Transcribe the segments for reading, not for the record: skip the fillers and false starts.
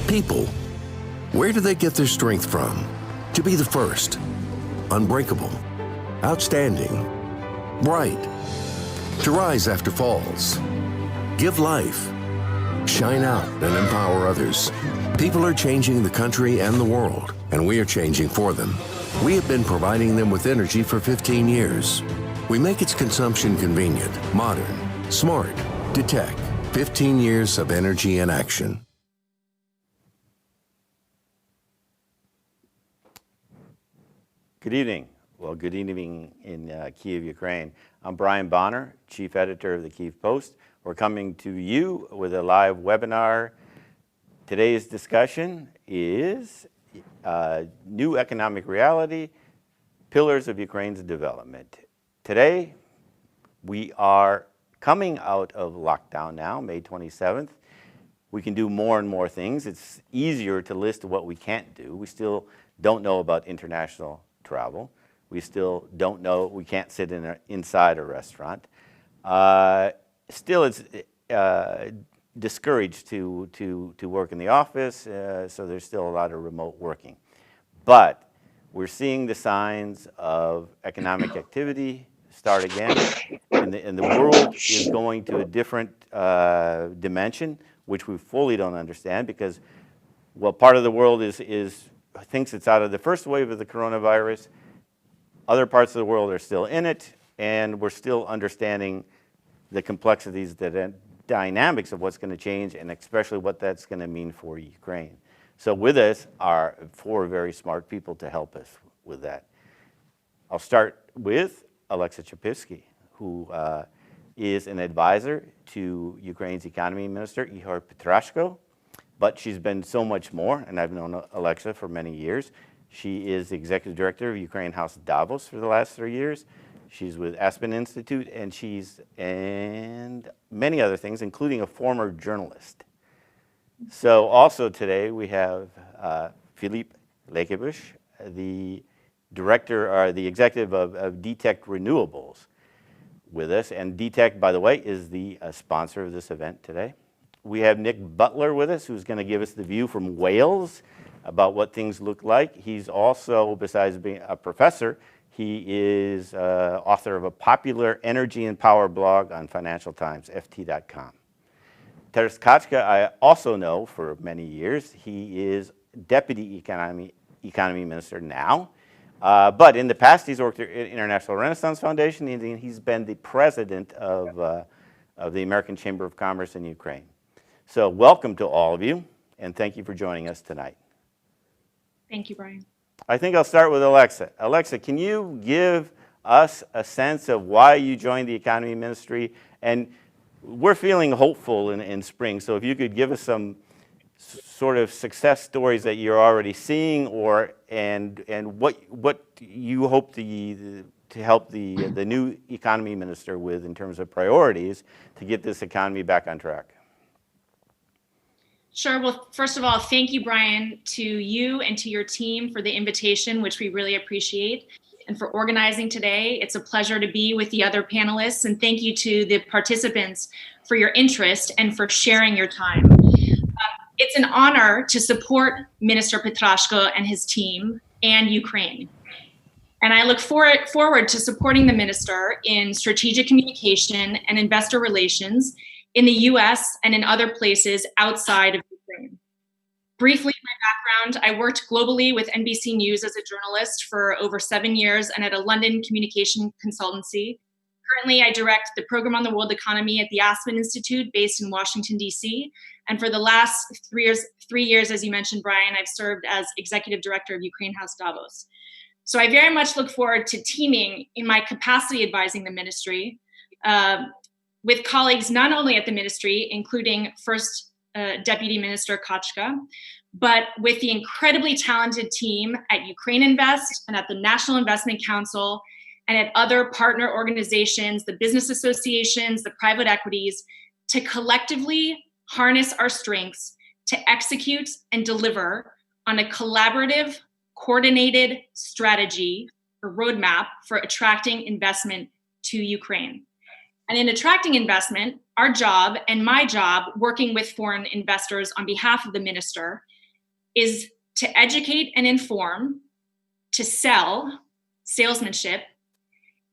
People. Where do they get their strength from? To be the first, unbreakable, outstanding, bright, to rise after falls, give life, shine out and empower others. People are changing the country and the world, and we are changing for them. We have been providing them with energy for 15 years. We make its consumption convenient, modern, smart, to tech. 15 years of energy in action. Good evening. Well, good evening in Kyiv, Ukraine. I'm Brian Bonner, Chief Editor of the Kyiv Post. We're coming to you with a live webinar. Today's discussion is New Economic Reality, Pillars of Ukraine's Development. Today, we are coming out of lockdown now, May 27th. We can do more and more things. It's easier to list what we can't do. We still don't know about international travel. We still don't know, we can't sit inside a restaurant. Still, it's discouraged to work in the office, so there's still a lot of remote working. But we're seeing the signs of economic activity start again, and the world is going to a different dimension, which we fully don't understand because, well, part of the world thinks it's out of the first wave of the coronavirus. Other parts of the world are still in it, and we're still understanding the complexities, the dynamics of what's going to change, and especially what that's going to mean for Ukraine. So with us are four very smart people to help us with that. I'll start with Alexa Chapivsky, who is an advisor to Ukraine's economy minister, Ihor Petrashko, but she's been so much more, and I've known Alexa for many years. She is the executive director of Ukraine House Davos for the last 3 years. She's with Aspen Institute, and many other things, including a former journalist. So also today we have Philippe Lekebush, the director, or the executive of DTEC Renewables with us. And DTEC, by the way, is the sponsor of this event today. We have Nick Butler with us, who's going to give us the view from Wales about what things look like. He's also, besides being a professor, he is author of a popular energy and power blog on Financial Times, ft.com. Teres Kachka, I also know for many years. He is Deputy Economy Minister now. But in the past, he's worked at International Renaissance Foundation, and he's been the president of the American Chamber of Commerce in Ukraine. So welcome to all of you, and thank you for joining us tonight. Thank you, Brian. I think I'll start with Alexa. Alexa, can you give us a sense of why you joined the economy ministry? And we're feeling hopeful in spring, so if you could give us some sort of success stories that you're already seeing, and what you hope to help the new economy minister with in terms of priorities to get this economy back on track. Sure. Well, first of all, thank you, Brian, to you and to your team for the invitation, which we really appreciate, and for organizing today. It's a pleasure to be with the other panelists, and thank you to the participants for your interest and for sharing your time. It's an honor to support Minister Petrashko and his team and Ukraine. And I look forward to supporting the minister in strategic communication and investor relations in the US and in other places outside of Ukraine. Briefly, my background, I worked globally with NBC News as a journalist for over 7 years and at a London communication consultancy. Currently, I direct the program on the world economy at the Aspen Institute based in Washington, D.C. And for the last 3 years, as you mentioned, Brian, I've served as executive director of Ukraine House Davos. So I very much look forward to teaming in my capacity advising the ministry with colleagues not only at the ministry, including First Deputy Minister Kachka, but with the incredibly talented team at Ukraine Invest and at the National Investment Council and at other partner organizations, the business associations, the private equities, to collectively harness our strengths to execute and deliver on a collaborative, coordinated strategy or roadmap for attracting investment to Ukraine. And in attracting investment, our job and my job working with foreign investors on behalf of the minister is to educate and inform, to sell, salesmanship,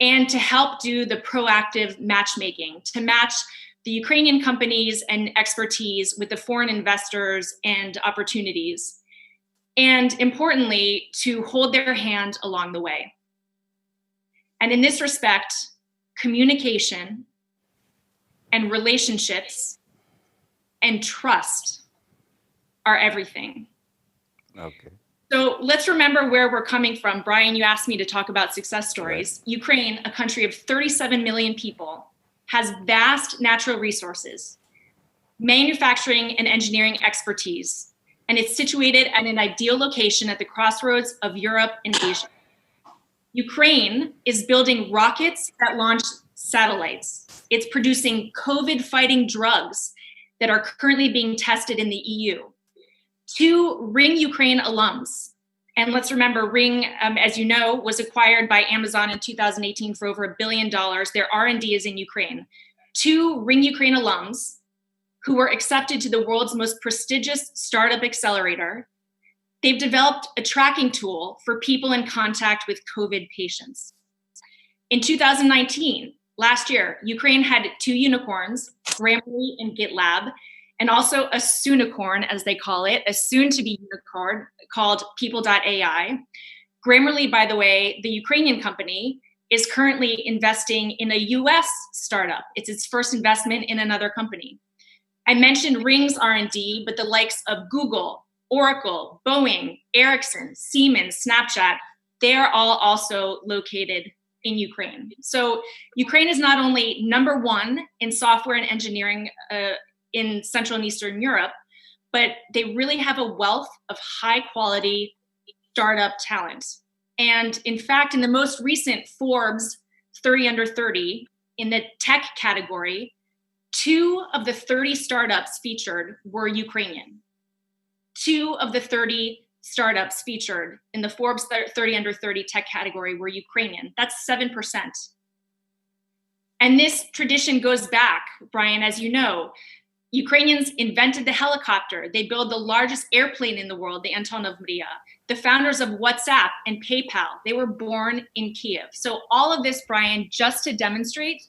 and to help do the proactive matchmaking, to match the Ukrainian companies and expertise with the foreign investors and opportunities, and importantly, to hold their hand along the way. And in this respect, communication and relationships and trust are everything. Okay. So let's remember where we're coming from. Brian, you asked me to talk about success stories. Right. Ukraine, a country of 37 million people, has vast natural resources, manufacturing and engineering expertise, and it's situated at an ideal location at the crossroads of Europe and Asia. Ukraine is building rockets that launch satellites. It's producing COVID-fighting drugs that are currently being tested in the EU. 2 Ring Ukraine alums. And let's remember, Ring, as you know, was acquired by Amazon in 2018 for over $1 billion. Their R&D is in Ukraine. 2 Ring Ukraine alums who were accepted to the world's most prestigious startup accelerator. They've developed a tracking tool for people in contact with COVID patients. In 2019, last year, Ukraine had 2 unicorns, Grammarly and GitLab, and also a soonicorn, as they call it, a soon-to-be unicorn called People.ai. Grammarly, by the way, the Ukrainian company, is currently investing in a US startup. It's its first investment in another company. I mentioned Ring's R&D, but the likes of Google, Oracle, Boeing, Ericsson, Siemens, Snapchat, they're all also located in Ukraine. So Ukraine is not only number 1 in software and engineering in Central and Eastern Europe, but they really have a wealth of high quality startup talent. And in fact, in the most recent Forbes 30 under 30 in the tech category, 2 of the 30 startups featured were Ukrainian. 2 of the 30 startups featured in the Forbes 30 under 30 tech category were Ukrainian. That's 7%. And this tradition goes back, Brian, as you know. Ukrainians invented the helicopter. They built the largest airplane in the world, the Antonov Mria. The founders of WhatsApp and PayPal, they were born in Kiev. So all of this, Brian, just to demonstrate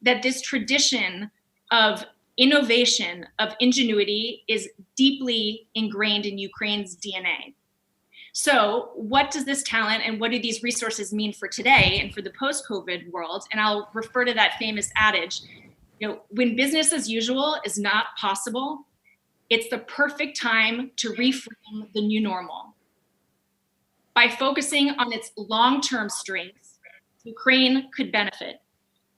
that this tradition of innovation, of ingenuity is deeply ingrained in Ukraine's DNA. So what does this talent and what do these resources mean for today and for the post-COVID world? And I'll refer to that famous adage, when business as usual is not possible, it's the perfect time to reframe the new normal. By focusing on its long-term strengths, Ukraine could benefit.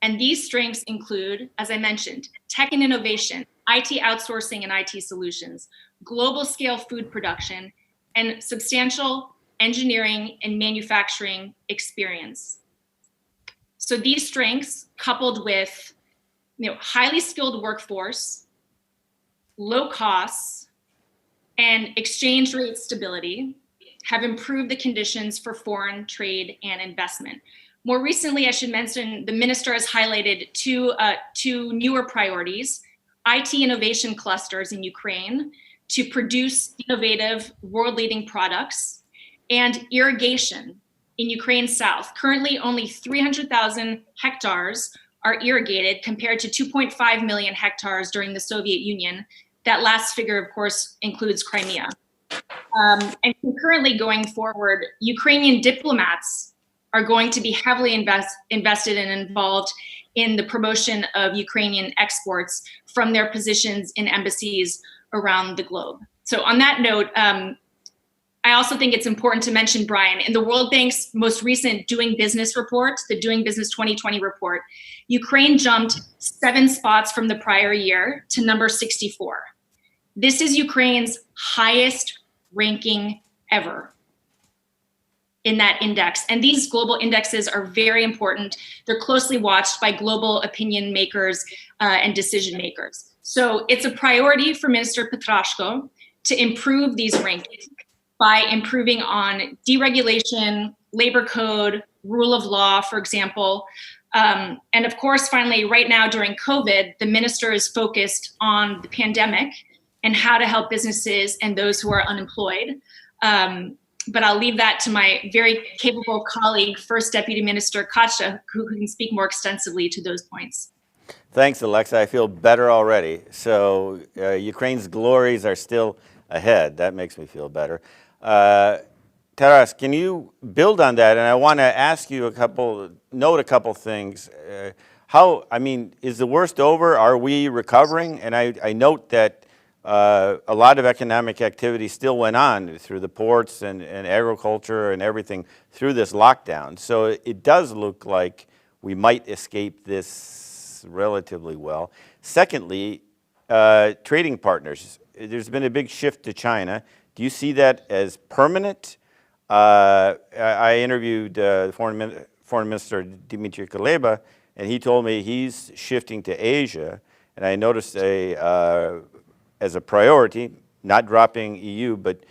And these strengths include, as I mentioned, tech and innovation, IT outsourcing and IT solutions, global scale food production, and substantial engineering and manufacturing experience. So these strengths, coupled with highly skilled workforce, low costs, and exchange rate stability, have improved the conditions for foreign trade and investment. More recently, I should mention, the minister has highlighted two newer priorities: IT innovation clusters in Ukraine to produce innovative, world-leading products, and irrigation in Ukraine's south. Currently, only 300,000 hectares are irrigated compared to 2.5 million hectares during the Soviet Union. That last figure, of course, includes Crimea. And concurrently going forward, Ukrainian diplomats are going to be heavily invested and involved in the promotion of Ukrainian exports from their positions in embassies around the globe. So on that note, I also think it's important to mention, Brian, in the World Bank's most recent Doing Business report, the Doing Business 2020 report, Ukraine jumped 7 spots from the prior year to number 64. This is Ukraine's highest ranking ever in that index. And these global indexes are very important. They're closely watched by global opinion makers and decision makers. So it's a priority for Minister Petrashko to improve these rankings by improving on deregulation, labor code, rule of law, for example. And of course, finally, right now during COVID, the minister is focused on the pandemic and how to help businesses and those who are unemployed. But I'll leave that to my very capable colleague, First Deputy Minister Katja, who can speak more extensively to those points. Thanks, Alexa. I feel better already. So Ukraine's glories are still ahead. That makes me feel better. Taras, can you build on that? And I want to ask you note a couple things. Is the worst over? Are we recovering? And I note that a lot of economic activity still went on through the ports and agriculture and everything through this lockdown. So it does look like we might escape this relatively well. Secondly, trading partners. There's been a big shift to China. Do you see that as permanent? I interviewed Foreign Minister Dmitry Kuleba, and he told me he's shifting to Asia. And I noticed as a priority, not dropping EU, but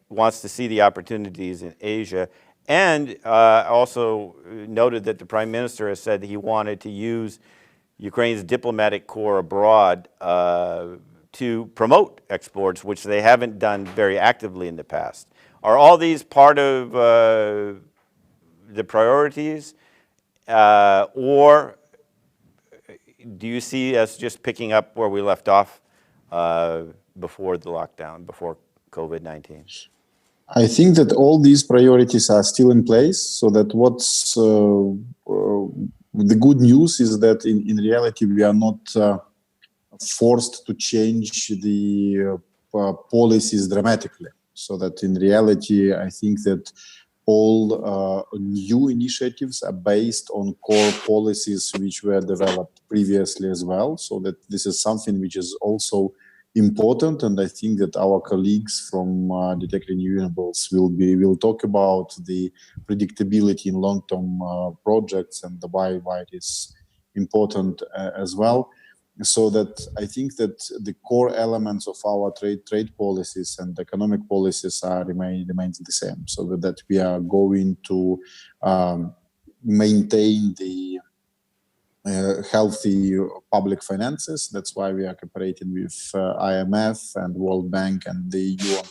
wants to see the opportunities in Asia. And also noted that the Prime Minister has said he wanted to use Ukraine's diplomatic corps abroad to promote exports, which they haven't done very actively in the past. Are all these part of the priorities, or do you see us just picking up where we left off before the lockdown, before COVID-19? I think that all these priorities are still in place, so that what's the good news is that in reality we are not forced to change the policies dramatically. So that in reality, I think that all new initiatives are based on core policies which were developed previously as well. So that this is something which is also important, and I think that our colleagues from Detecting Renewables will talk about the predictability in long-term projects and why it is important as well. So that I think that the core elements of our trade policies and economic policies remains the same. So that we are going to maintain the healthy public finances. That's why we are cooperating with IMF and World Bank and the EU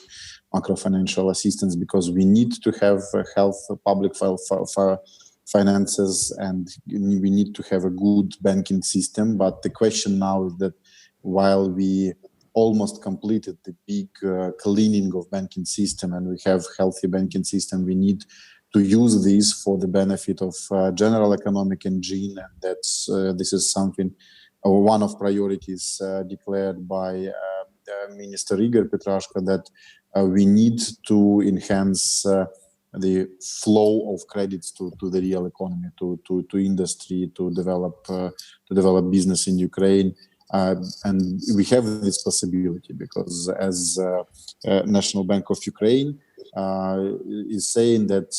macro-financial assistance, because we need to have health public finances, and we need to have a good banking system. But the question now is that while we almost completed the big cleaning of banking system and we have healthy banking system, we need to use this for the benefit of general economic engine, and that's this is something one of priorities declared by Minister Igor Petrashko, that we need to enhance the flow of credits to the real economy, to industry, to develop business in Ukraine, and we have this possibility because as National Bank of Ukraine is saying that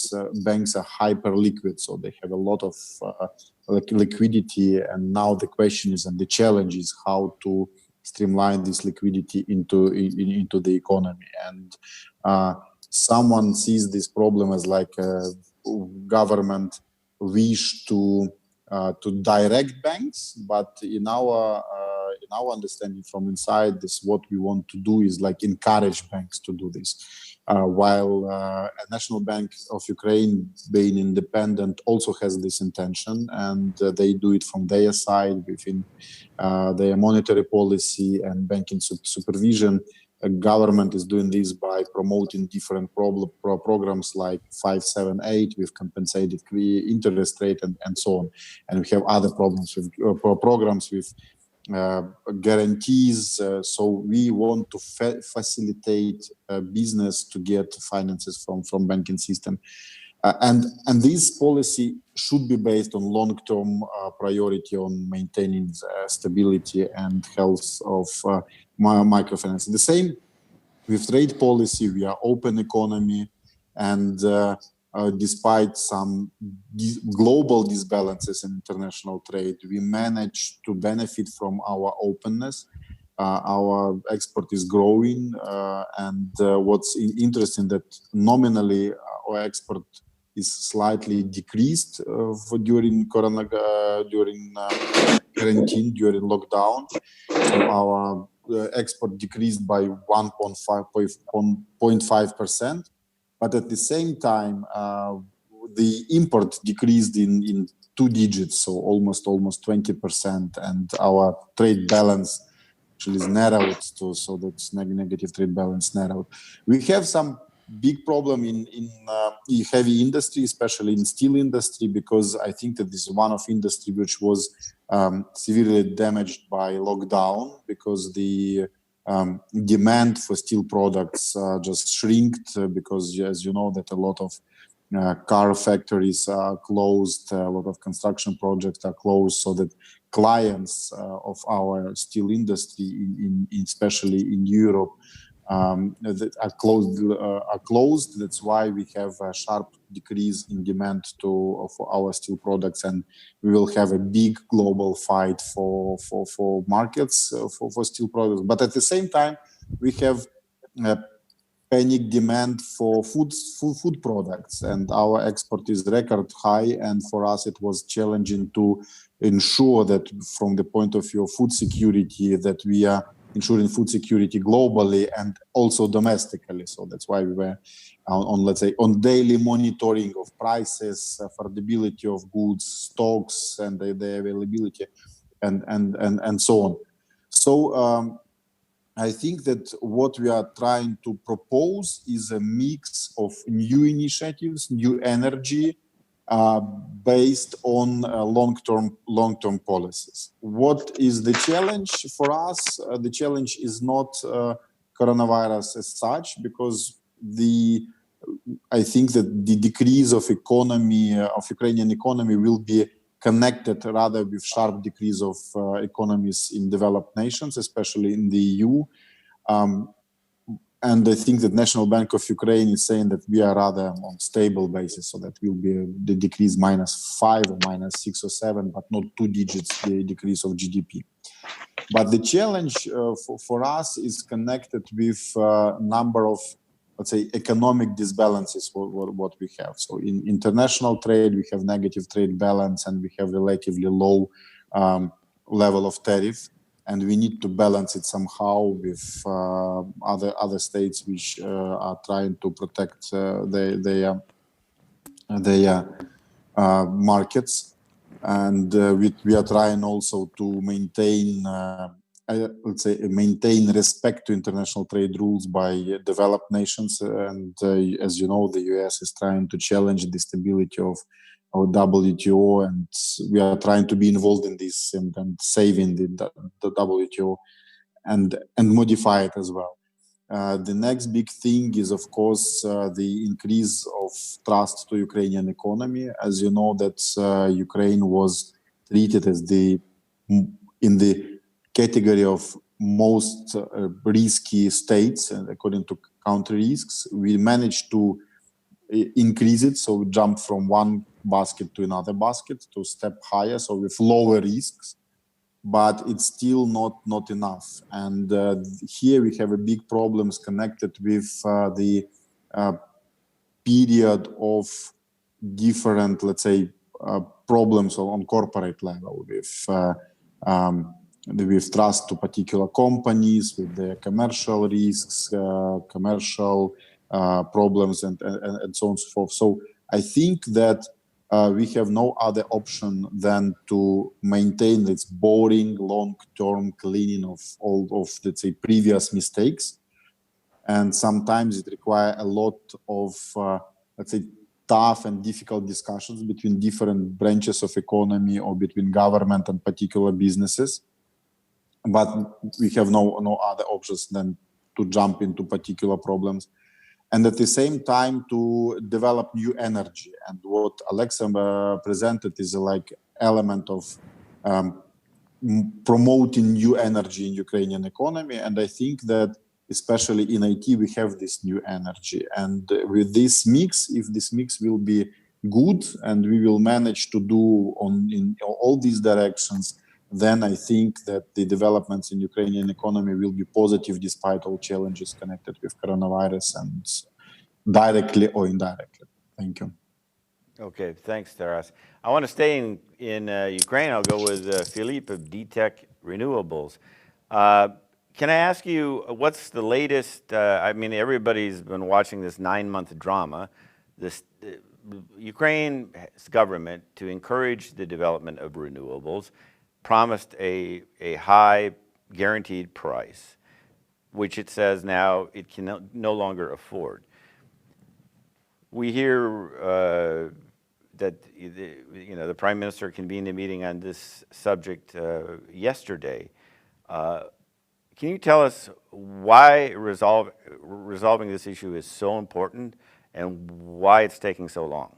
banks are hyper liquid, so they have a lot of liquidity, and now the question is, and the challenge is, how to streamline this liquidity into the economy. And someone sees this problem as like a government wish to direct banks, but in our understanding from inside, this what we want to do is like encourage banks to do this. While a National Bank of Ukraine, being independent, also has this intention, and they do it from their side within their monetary policy and banking supervision. A government is doing this by promoting different programs like 578 with compensated interest rate and so on. And we have other programs with guarantees. So we want to facilitate business to get finances from banking system. And this policy should be based on long-term priority on maintaining stability and health of microfinance. The same with trade policy. We are open economy, and despite some global disbalances in international trade, we manage to benefit from our openness. Our export is growing, and what's interesting that nominally our export is slightly decreased during quarantine, during lockdown. So our export decreased by 1.5%, but at the same time, the import decreased in 2 digits, so almost 20%, and our trade balance actually is narrowed to, so that's negative trade balance narrowed. We have some big problem in heavy industry, especially in steel industry, because I think that this is one of industry which was severely damaged by lockdown, because the demand for steel products just shrinked, because as you know that a lot of car factories are closed, a lot of construction projects are closed, so that clients of our steel industry, especially in Europe, that are closed. That's why we have a sharp decrease in demand for our steel products, and we will have a big global fight for markets for steel products. But at the same time, we have panic demand for food products, and our export is record high, and for us it was challenging to ensure that from the point of view of food security, that we are ensuring food security globally and also domestically. So that's why we were on daily monitoring of prices, affordability of goods, stocks, and the availability, and so on. So I think that what we are trying to propose is a mix of new initiatives, new energy, based on long-term policies. What is the challenge for us? The challenge is not coronavirus as such, because I think that the decrease of Ukrainian economy will be connected rather with sharp decrease of economies in developed nations, especially in the EU. And I think that National Bank of Ukraine is saying that we are rather on stable basis, so that will be the decrease -5 or -6 or 7, but not 2 digits the decrease of GDP. But the challenge for us is connected with number of, let's say, economic disbalances what we have. So in international trade, we have negative trade balance, and we have relatively low level of tariff, and we need to balance it somehow with other states which are trying to protect their markets, and we are trying also to maintain respect to international trade rules by developed nations. And as you know, the US is trying to challenge the stability of our WTO, and we are trying to be involved in this and saving the WTO and modify it as well. The next big thing is, of course, the increase of trust to Ukrainian economy. As you know, that Ukraine was treated as in the category of most risky states, and according to country risks, we managed to increase it, so we jumped from one basket to another basket to step higher, so with lower risks, but it's still not enough. And here we have a big problems connected with the period of different, let's say, problems on corporate level with trust to particular companies, with their commercial risks, commercial problems, and so on and so forth. So I think that we have no other option than to maintain this boring, long-term cleaning of all of, let's say, previous mistakes. And sometimes it requires a lot of, let's say, tough and difficult discussions between different branches of economy or between government and particular businesses. But we have no other options than to jump into particular problems. And at the same time to develop new energy. And what Alexa presented is like element of promoting new energy in Ukrainian economy. And I think that especially in IT, we have this new energy. And with this mix, if this mix will be good and we will manage to do in all these directions, then I think that the developments in Ukrainian economy will be positive despite all challenges connected with coronavirus, and directly or indirectly. Thank you. Okay, thanks, Taras. I want to stay in Ukraine. I'll go with Philippe of DTEC Renewables. Can I ask you, what's the latest? I mean, everybody's been watching this 9-month drama. This Ukraine's government, to encourage the development of renewables, promised a high guaranteed price, which it says now it can no longer afford. We hear that the Prime Minister convened a meeting on this subject yesterday. Can you tell us why resolving this issue is so important and why it's taking so long?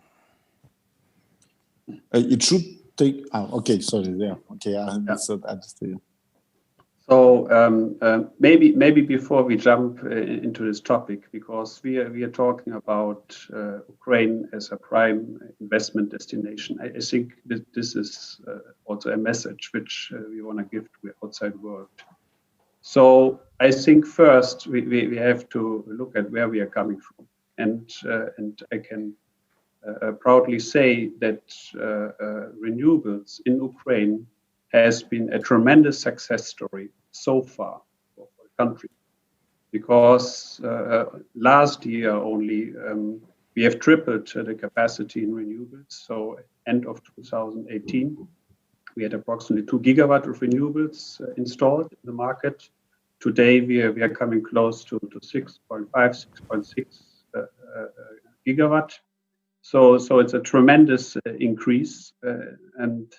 It should take. Okay, sorry. Yeah. Okay, I understood. So maybe before we jump into this topic, because we are talking about Ukraine as a prime investment destination, I think that this is also a message which we want to give to the outside world. So I think first we have to look at where we are coming from, and I can proudly say that renewables in Ukraine has been a tremendous success story so far for the country, because last year only we have tripled the capacity in renewables. So end of 2018, we had approximately 2 gigawatt of renewables installed in the market. Today we are coming close to 6.5, 6.6 gigawatt. So it's a tremendous increase, and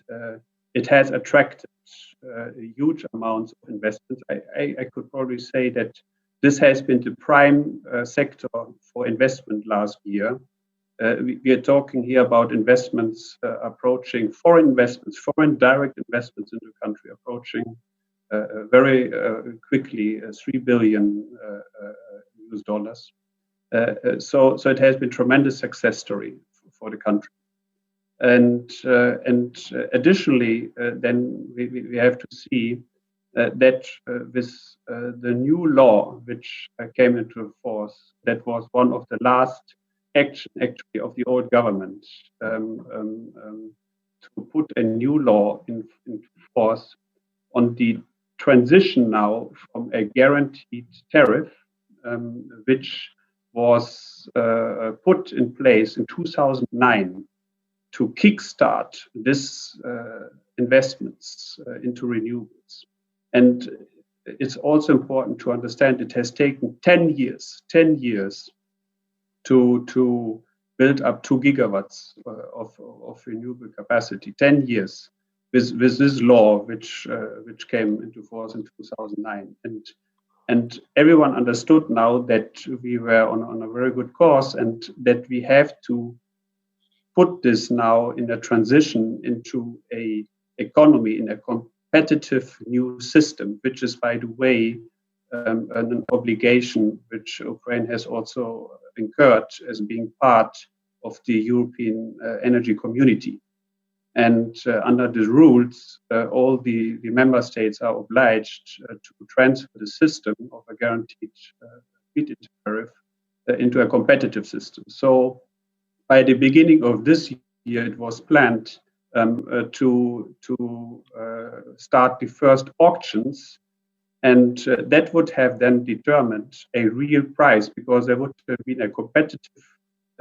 it has attracted huge amounts of investments. I could probably say that this has been the prime sector for investment last year. We are talking here about investments approaching foreign direct investments in the country, approaching very quickly $3 billion US dollars. So it has been a tremendous success story for the country. And additionally, then we have to see that with the new law which came into force, that was one of the last action actually of the old government, to put a new law into force on the transition now from a guaranteed tariff, which was put in place in 2009 to kickstart this investments into renewables. And it's also important to understand it has taken 10 years to build up 2 gigawatts of renewable capacity. 10 years with this law which came into force in 2009. And everyone understood now that we were on a very good course, and that we have to put this now in a transition into a economy, in a competitive new system, which is, by the way, an obligation which Ukraine has also incurred as being part of the European energy community. And under the rules, all the member states are obliged to transfer the system of a guaranteed feed-in tariff into a competitive system. So by the beginning of this year, it was planned to start the first auctions, and that would have then determined a real price, because there would have been a competitive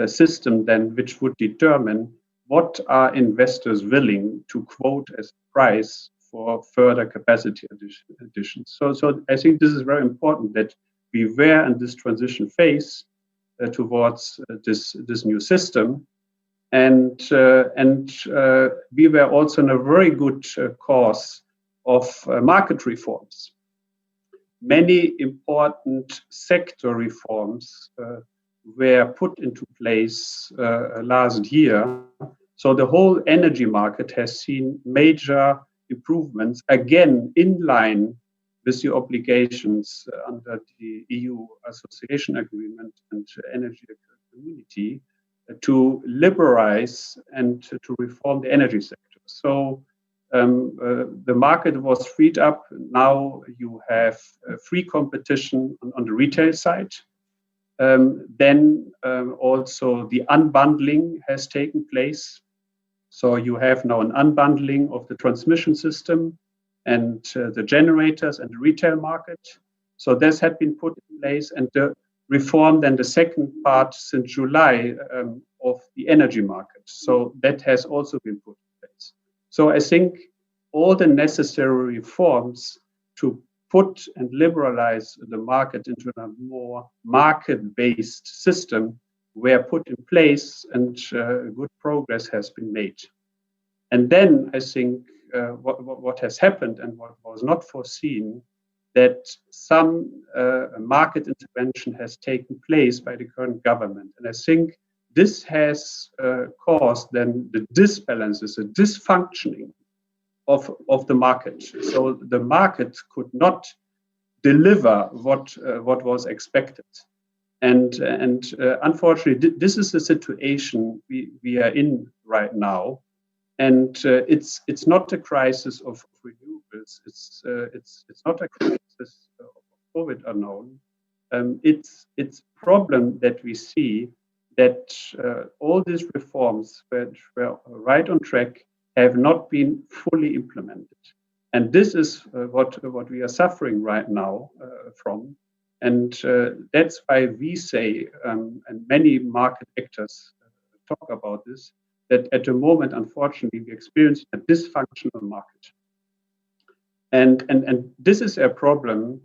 system then which would determine what are investors willing to quote as price for further capacity additions. So I think this is very important, that we were in this transition phase towards this new system, and we were also in a very good course of market reforms. Many important sector reforms were put into place last year. So the whole energy market has seen major improvements, again in line with the obligations under the EU Association Agreement and Energy Community to liberalize and to reform the energy sector. So the market was freed up. Now you have free competition on the retail side. Then also the unbundling has taken place. So you have now an unbundling of the transmission system and the generators and the retail market. So this had been put in place, and the reform, then the second part since July of the energy market. So that has also been put in place. So I think all the necessary reforms to put and liberalize the market into a more market-based system were put in place, and good progress has been made. And then I think what has happened and what was not foreseen, that some market intervention has taken place by the current government. And I think this has caused then the disbalances, the dysfunctioning of the market. So the market could not deliver what was expected. And unfortunately, this is the situation we are in right now. And it's not a crisis of renewables. It's not a crisis of COVID unknown. It's problem that we see that all these reforms which were right on track have not been fully implemented, and this is what we are suffering right now from. And that's why we say, and many market actors talk about this, that at the moment, unfortunately, we experience a dysfunctional market. And this is a problem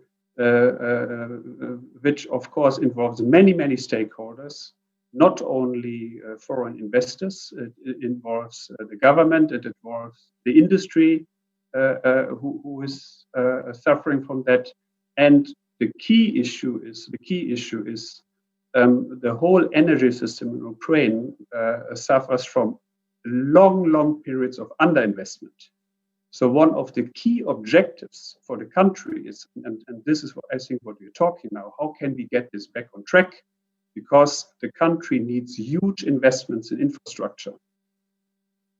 which, of course, involves many stakeholders, not only foreign investors. It involves the government, it involves the industry who is suffering from that. And the key issue is the whole energy system in Ukraine suffers from long periods of underinvestment. So one of the key objectives for the country is, and this is what I think what we're talking now, how can we get this back on track? Because the country needs huge investments in infrastructure.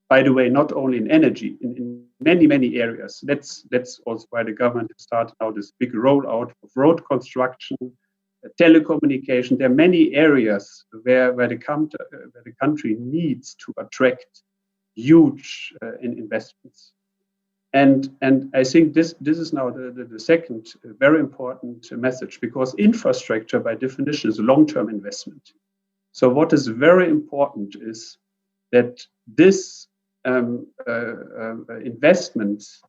By the way, not only in energy, in many areas. That's also why the government has started now this big rollout of road construction, telecommunication. There are many areas where the country needs to attract huge investments. And I think this is now the second very important message, because infrastructure by definition is a long-term investment. So what is very important is that this investments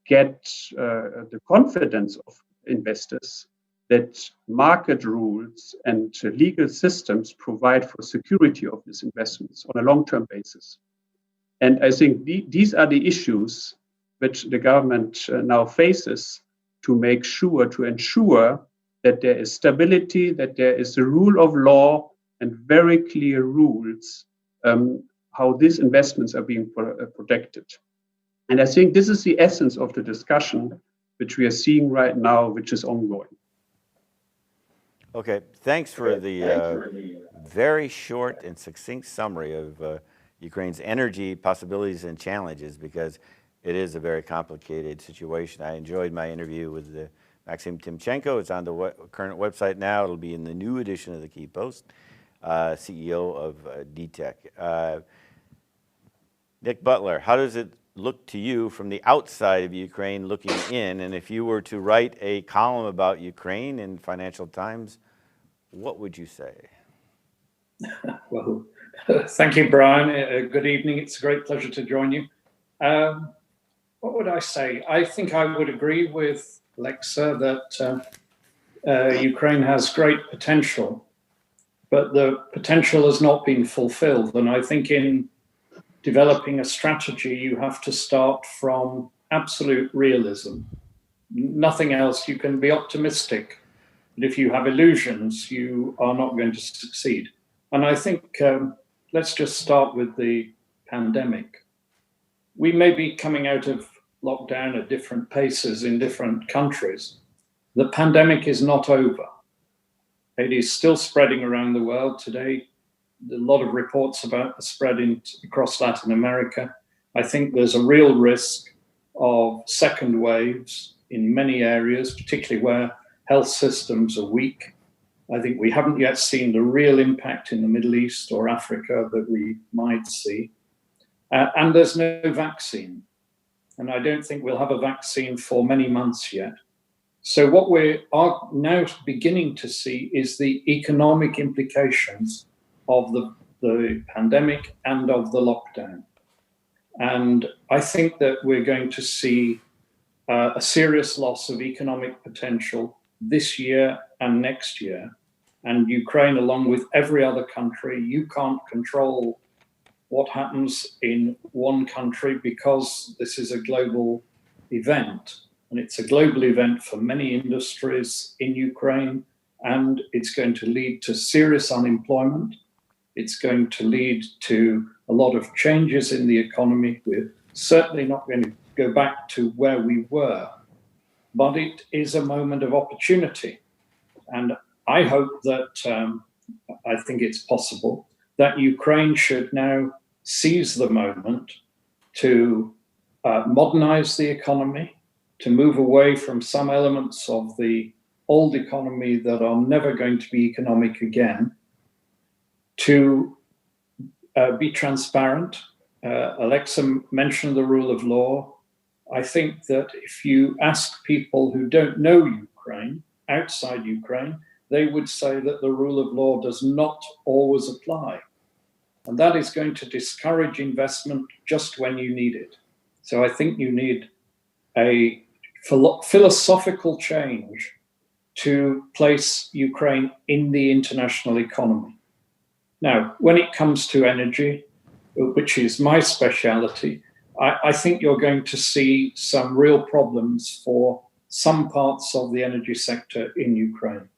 get the confidence of investors, that market rules and legal systems provide for security of these investments on a long-term basis. And I think these are the issues which the government now faces to ensure that there is stability, that there is a rule of law and very clear rules how these investments are being protected. And I think this is the essence of the discussion which we are seeing right now, which is ongoing. Okay, thanks for the very short and succinct summary of Ukraine's energy possibilities and challenges, because it is a very complicated situation. I enjoyed my interview with Maxim Timchenko. It's on the current website now. It'll be in the new edition of the Key Post, CEO of DTEC. Nick Butler, how does it look to you from the outside of Ukraine looking in? And if you were to write a column about Ukraine in Financial Times, what would you say? Well, thank you, Brian. Good evening. It's a great pleasure to join you. What would I say? I think I would agree with Lexa that Ukraine has great potential, but the potential has not been fulfilled. And I think in developing a strategy, you have to start from absolute realism. Nothing else. You can be optimistic, but if you have illusions, you are not going to succeed. And I think let's just start with the pandemic. We may be coming out of lockdown at different paces in different countries. The pandemic is not over. It is still spreading around the world today. A lot of reports about the spread across Latin America. I think there's a real risk of second waves in many areas, particularly where health systems are weak. I think we haven't yet seen the real impact in the Middle East or Africa that we might see. And there's no vaccine. And I don't think we'll have a vaccine for many months yet. So what we are now beginning to see is the economic implications of the pandemic and of the lockdown. And I think that we're going to see a serious loss of economic potential this year and next year. And Ukraine, along with every other country, you can't control what happens in one country because this is a global event. And it's a global event for many industries in Ukraine, and it's going to lead to serious unemployment. It's going to lead to a lot of changes in the economy. We're certainly not going to go back to where we were, but it is a moment of opportunity. And I hope that, I think it's possible, that Ukraine should now seize the moment to modernize the economy, to move away from some elements of the old economy that are never going to be economic again, to be transparent. Alexa mentioned the rule of law. I think that if you ask people who don't know Ukraine, outside Ukraine, they would say that the rule of law does not always apply. And that is going to discourage investment just when you need it. So I think you need a philosophical change to place Ukraine in the international economy. Now, when it comes to energy, which is my specialty, I think you're going to see some real problems for some parts of the energy sector in Ukraine.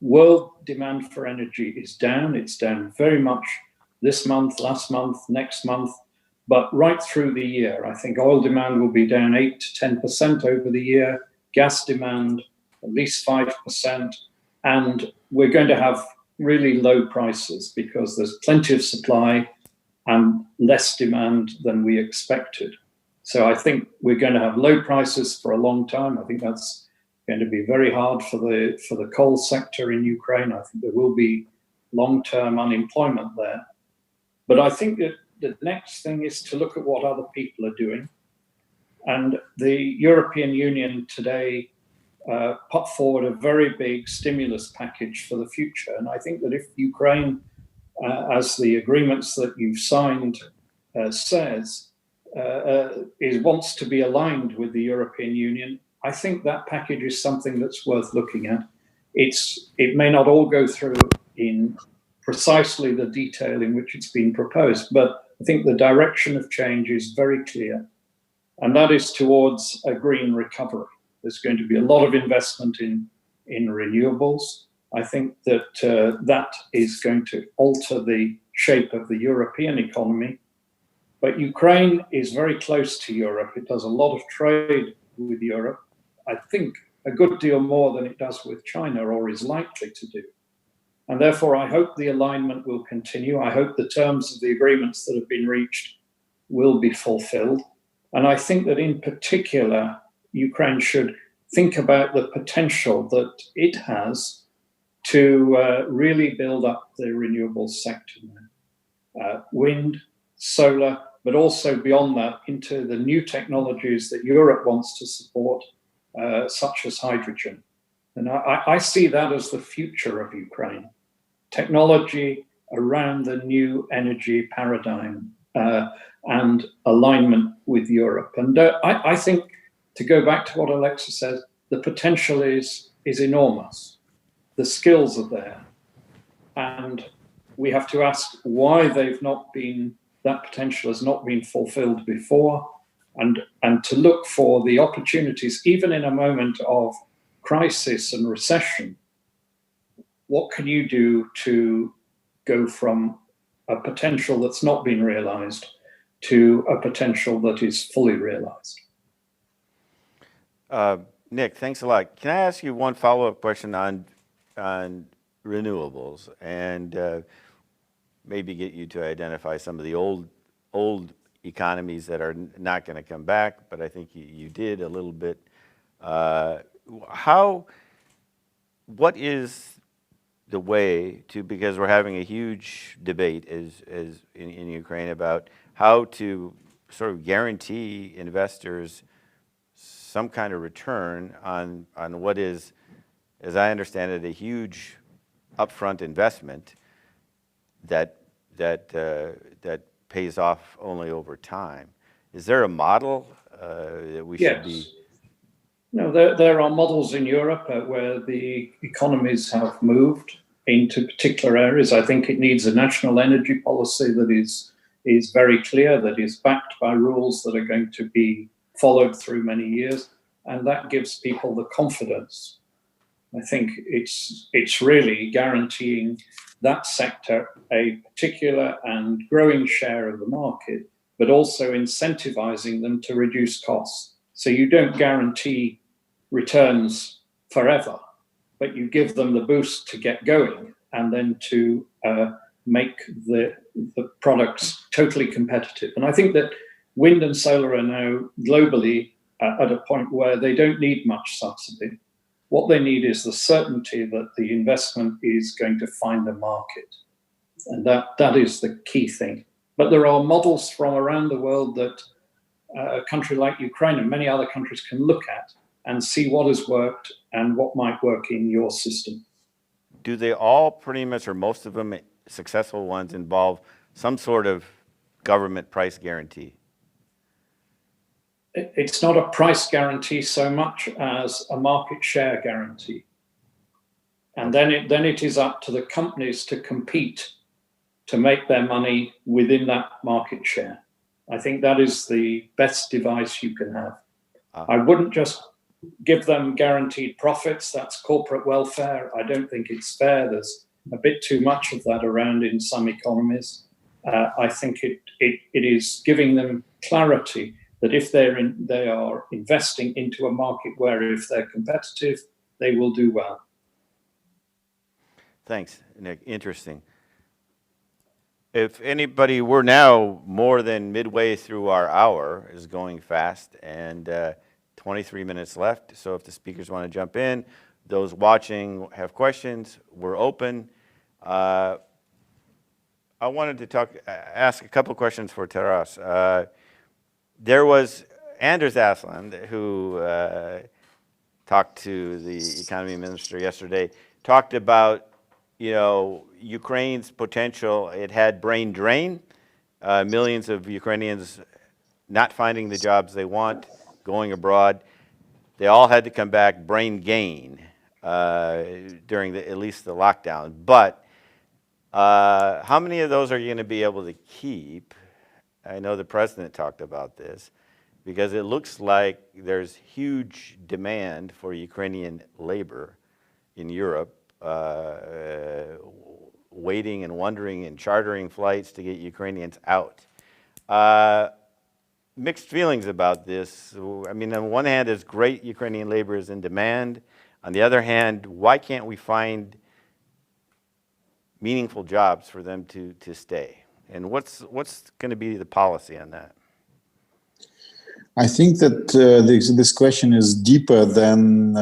World demand for energy is down. It's down very much this month, last month, next month, but right through the year. I think oil demand will be down 8 to 10% over the year, gas demand at least 5%, and we're going to have really low prices because there's plenty of supply and less demand than we expected. So I think we're going to have low prices for a long time. I think that's going to be very hard for the coal sector in Ukraine. I think there will be long-term unemployment there. But I think that the next thing is to look at what other people are doing. And the European Union today put forward a very big stimulus package for the future. And I think that if Ukraine, as the agreements that you've signed says, wants to be aligned with the European Union, I think that package is something that's worth looking at. It may not all go through in precisely the detail in which it's been proposed, but I think the direction of change is very clear, and that is towards a green recovery. There's going to be a lot of investment in renewables. I think that that is going to alter the shape of the European economy. But Ukraine is very close to Europe. It does a lot of trade with Europe. I think a good deal more than it does with China, or is likely to do. And therefore, I hope the alignment will continue. I hope the terms of the agreements that have been reached will be fulfilled. And I think that in particular, Ukraine should think about the potential that it has to really build up the renewables sector now. Wind, solar, but also beyond that into the new technologies that Europe wants to support, such as hydrogen. And I see that as the future of Ukraine. Technology around the new energy paradigm and alignment with Europe. And I think, to go back to what Alexa says, the potential is enormous. The skills are there. And we have to ask why that potential has not been fulfilled before, and to look for the opportunities, even in a moment of crisis and recession. What can you do to go from a potential that's not been realized to a potential that is fully realized? Nick, thanks a lot. Can I ask you one follow-up question on renewables, and maybe get you to identify some of the old economies that are not going to come back, but I think you did a little bit. What is the way to, because we're having a huge debate as in Ukraine about how to sort of guarantee investors some kind of return on what is, as I understand it, a huge upfront investment that pays off only over time. Is there a model that we should be? No, there are models in Europe where the economies have moved into particular areas. I think it needs a national energy policy that is very clear, that is backed by rules that are going to be followed through many years, and that gives people the confidence. I think it's really guaranteeing that sector a particular and growing share of the market, but also incentivizing them to reduce costs. So you don't guarantee returns forever, but you give them the boost to get going and then to make the products totally competitive. And I think that wind and solar are now globally at a point where they don't need much subsidy. What they need is the certainty that the investment is going to find a market. And that is the key thing. But there are models from around the world that a country like Ukraine and many other countries can look at and see what has worked and what might work in your system. Do they all pretty much, or most of them, successful ones, involve some sort of government price guarantee? It's not a price guarantee so much as a market share guarantee. And then it is up to the companies to compete to make their money within that market share. I think that is the best device you can have. I wouldn't just give them guaranteed profits. That's corporate welfare. I don't think it's fair. There's a bit too much of that around in some economies. I think it is giving them clarity that if they are investing into a market where if they're competitive, they will do well. Thanks, Nick. Interesting. If anybody, we're now more than midway through our hour, is going fast, and 23 minutes left. So if the speakers want to jump in, those watching have questions, we're open. I wanted to ask a couple questions for Taras. There was Anders Aslan, who talked to the economy minister yesterday, talked about, Ukraine's potential. It had brain drain, millions of Ukrainians not finding the jobs they want, going abroad. They all had to come back, brain gain, during at least the lockdown. But how many of those are you going to be able to keep? I know the president talked about this, because it looks like there's huge demand for Ukrainian labor in Europe, waiting and wondering and chartering flights to get Ukrainians out. Mixed feelings about this. I mean, on one hand, it's great Ukrainian labor is in demand. On the other hand, why can't we find meaningful jobs for them to stay? And what's going to be the policy on that? I think that this question is deeper than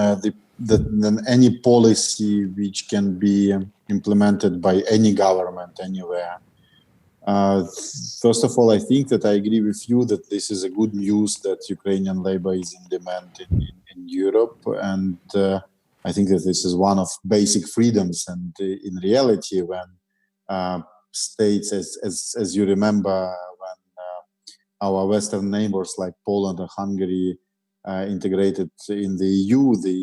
any policy which can be implemented by any government anywhere. First of all, I think that I agree with you that this is a good news that Ukrainian labor is in demand in Europe, and I think that this is one of basic freedoms. And in reality, when states, as you remember, when our Western neighbors like Poland and Hungary integrated in the EU, the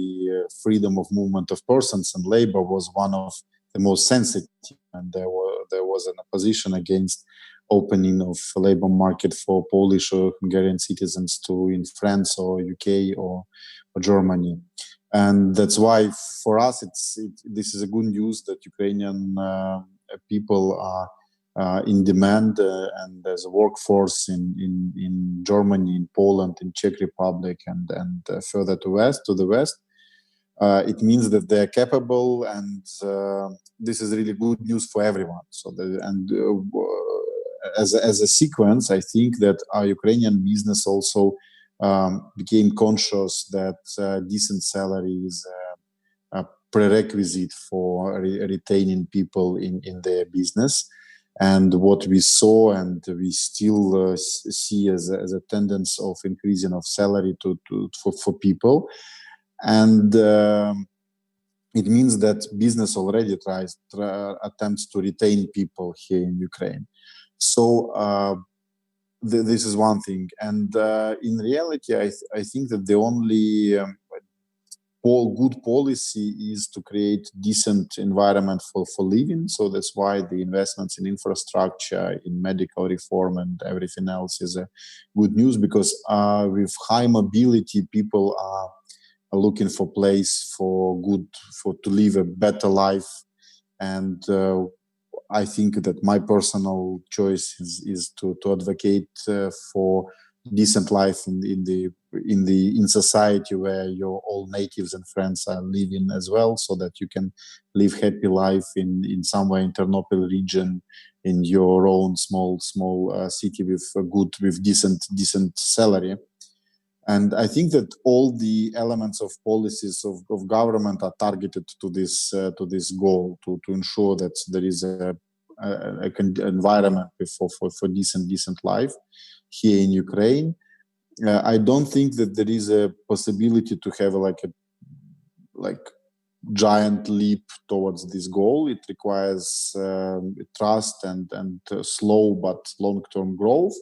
freedom of movement of persons and labor was one of the most sensitive, and there was an opposition against opening of labor market for Polish or Hungarian citizens to in France or UK or Germany. And that's why for us this is a good news that Ukrainian people are in demand, and there's a workforce in Germany, in Poland, in Czech Republic, and further to the west. It means that they're capable, and this is really good news for everyone. So, as a sequence, I think that our Ukrainian business also became conscious that decent salary is a prerequisite for retaining people in their business. And what we saw and we still see as a tendency of increasing of salary for people. And it means that business already attempts to retain people here in Ukraine. So this is one thing. And in reality, I think that the only good policy is to create decent environment for living. So that's why the investments in infrastructure, in medical reform and everything else is a good news, because with high mobility, people are looking for place to live a better life. And I think that my personal choice is to advocate for decent life in society where your all natives and friends are living as well, so that you can live happy life in somewhere in Ternopil region, in your own small city with decent salary. And I think that all the elements of policies of government are targeted to this goal, to ensure that there is a environment for decent life here in Ukraine. I don't think that there is a possibility to have like giant leap towards this goal. It requires trust and slow but long-term growth.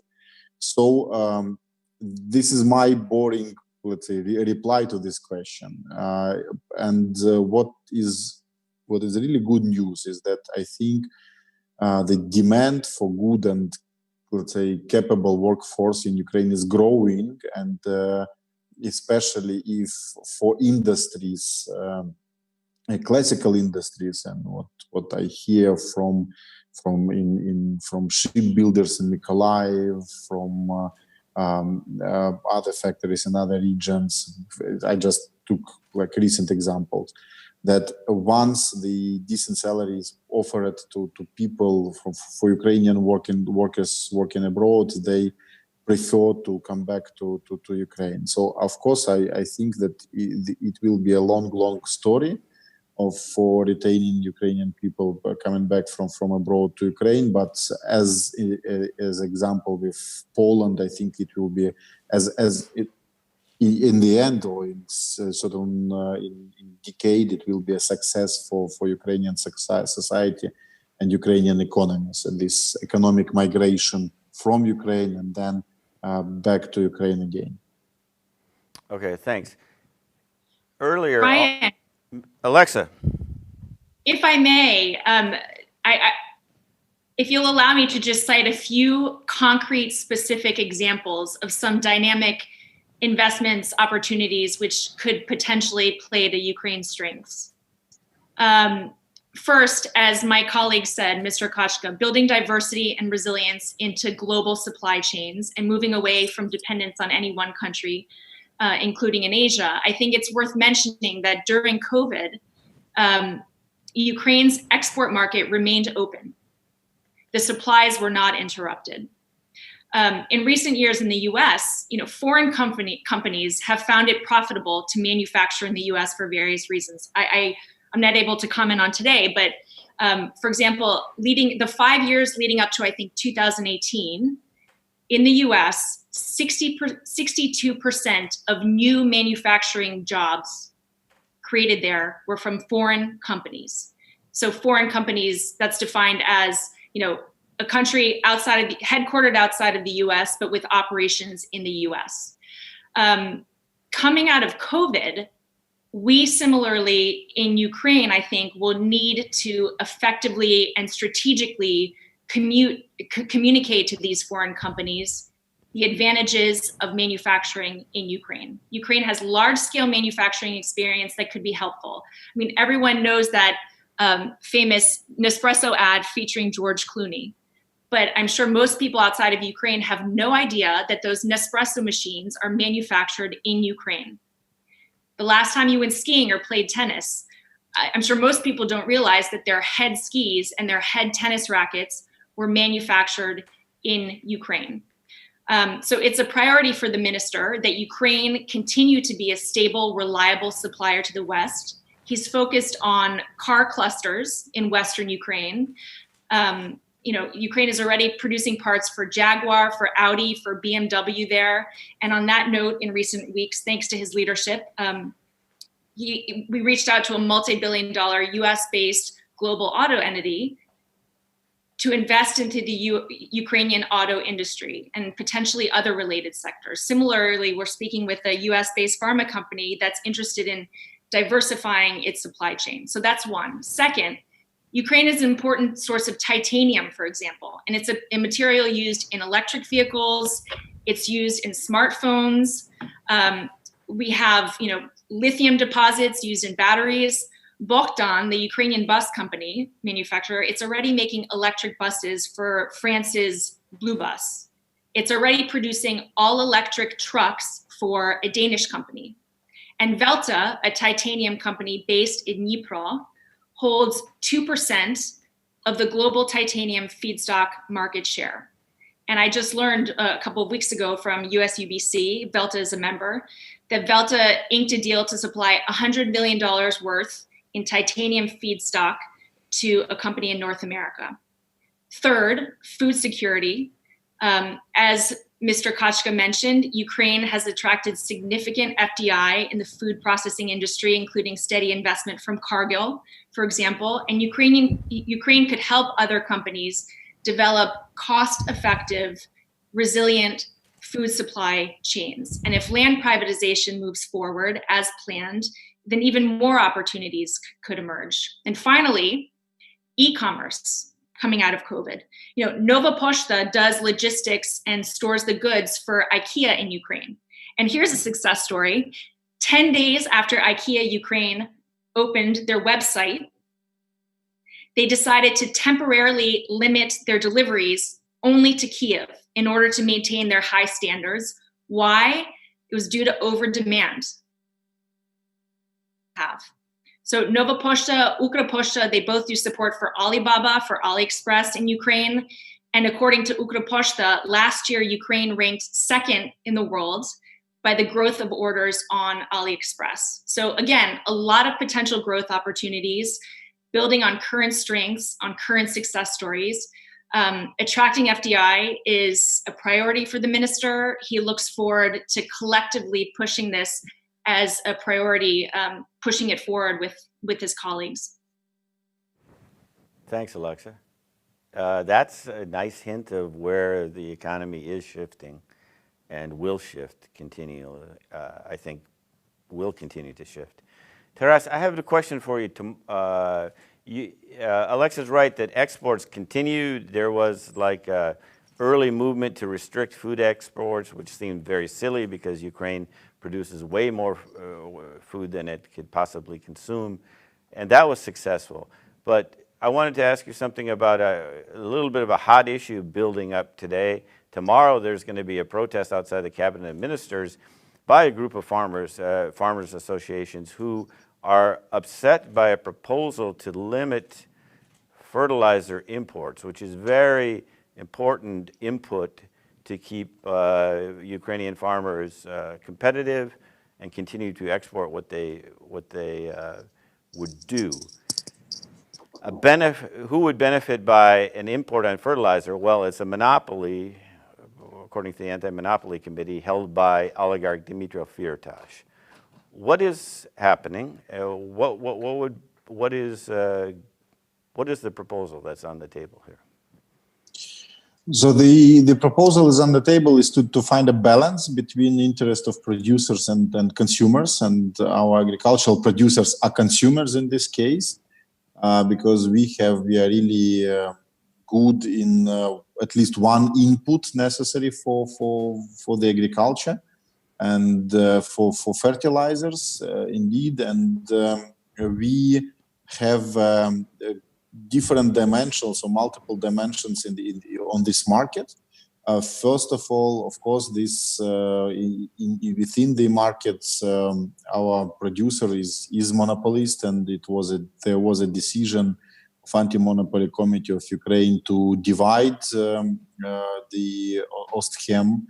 So this is my boring, let's say, reply to this question. What is really good news is that I think the demand for good and, let's say, capable workforce in Ukraine is growing, and especially if for industries, classical industries, and what I hear from shipbuilders in Mykolaiv, from other factories in other regions. I just took like recent examples, that once the decent salary is offered to people for Ukrainian workers working abroad, they prefer to come back to Ukraine. So of course, I think that it will be a long story for retaining Ukrainian people coming back from abroad to Ukraine. But as example with Poland, I think it will be in the end, or in decade, it will be a success for Ukrainian society and Ukrainian economies, and this economic migration from Ukraine and then back to Ukraine again. Okay, thanks. Earlier, Brian, Alexa. if I may, if you'll allow me to just cite a few concrete, specific examples of some dynamic investments opportunities which could potentially play to Ukraine's strengths. First, as my colleague said, Mr. Kochka, building diversity and resilience into global supply chains and moving away from dependence on any one country, including in Asia. I think it's worth mentioning that during COVID, Ukraine's export market remained open. The supplies were not interrupted. In recent years in the US, foreign companies have found it profitable to manufacture in the US for various reasons. I'm not able to comment on today, but for example, the 5 years leading up to, I think, 2018, in the US, 62% of new manufacturing jobs created there were from foreign companies. So foreign companies, that's defined as, a country headquartered outside of the US, but with operations in the US. Coming out of COVID, we similarly in Ukraine, I think, will need to effectively and strategically communicate to these foreign companies the advantages of manufacturing in Ukraine. Ukraine has large-scale manufacturing experience that could be helpful. I mean, everyone knows that famous Nespresso ad featuring George Clooney. But I'm sure most people outside of Ukraine have no idea that those Nespresso machines are manufactured in Ukraine. The last time you went skiing or played tennis, I'm sure most people don't realize that their head skis and their head tennis rackets were manufactured in Ukraine. So it's a priority for the minister that Ukraine continue to be a stable, reliable supplier to the West. He's focused on car clusters in Western Ukraine. Ukraine is already producing parts for Jaguar, for Audi, for BMW there. And on that note, in recent weeks, thanks to his leadership, we reached out to a multi-billion-dollar US-based global auto entity to invest into the Ukrainian auto industry and potentially other related sectors. Similarly, we're speaking with a US-based pharma company that's interested in diversifying its supply chain. So that's one. Second, Ukraine is an important source of titanium, for example, and it's a material used in electric vehicles. It's used in smartphones. We have, lithium deposits used in batteries. Bogdan, the Ukrainian bus company manufacturer, it's already making electric buses for France's Blue Bus. It's already producing all electric trucks for a Danish company. And Velta, a titanium company based in Dnipro, holds 2% of the global titanium feedstock market share. And I just learned a couple of weeks ago from USUBC, Velta is a member, that Velta inked a deal to supply $100 million worth in titanium feedstock to a company in North America. Third, food security. As Mr. Kachka mentioned, Ukraine has attracted significant FDI in the food processing industry, including steady investment from Cargill, for example, and Ukraine could help other companies develop cost-effective, resilient food supply chains. And if land privatization moves forward as planned, then even more opportunities could emerge. And finally, e-commerce coming out of COVID. Nova Poshta does logistics and stores the goods for IKEA in Ukraine. And here's a success story. 10 days after IKEA Ukraine opened their website, they decided to temporarily limit their deliveries only to Kyiv in order to maintain their high standards. Why? It was due to over-demand. So Nova Poshta, Ukroposhta, they both do support for Alibaba, for AliExpress in Ukraine. And according to Ukroposhta, last year, Ukraine ranked second in the world by the growth of orders on AliExpress. So again, a lot of potential growth opportunities, building on current strengths, on current success stories. Attracting FDI is a priority for the minister. He looks forward to collectively pushing this as a priority, pushing it forward with his colleagues. Thanks, Alexa. That's a nice hint of where the economy is shifting and will shift continually. I think will continue to shift. Taras, I have a question for you. Alexa's right that exports continued. There was like a early movement to restrict food exports, which seemed very silly because Ukraine produces way more food than it could possibly consume, and that was successful. But I wanted to ask you something about a little bit of a hot issue building up today. Tomorrow there's going to be a protest outside the Cabinet of Ministers by a group of farmers associations who are upset by a proposal to limit fertilizer imports, which is very important input to keep Ukrainian farmers competitive and continue to export what they would do. Who would benefit by an import on fertilizer? Well, it's a monopoly, according to the Anti-Monopoly Committee, held by oligarch Dmitry Firtash. What is happening? What is the proposal that's on the table here? So the proposal is on the table is to find a balance between the interest of producers and consumers, and our agricultural producers are consumers in this case, because we are really good in at least one input necessary for the agriculture and for fertilizers indeed, and we have different dimensions or multiple dimensions on this market. First of all, of course, this within the markets, our producer is monopolist, and there was a decision of Anti-Monopoly Committee of Ukraine to divide the Ostchem,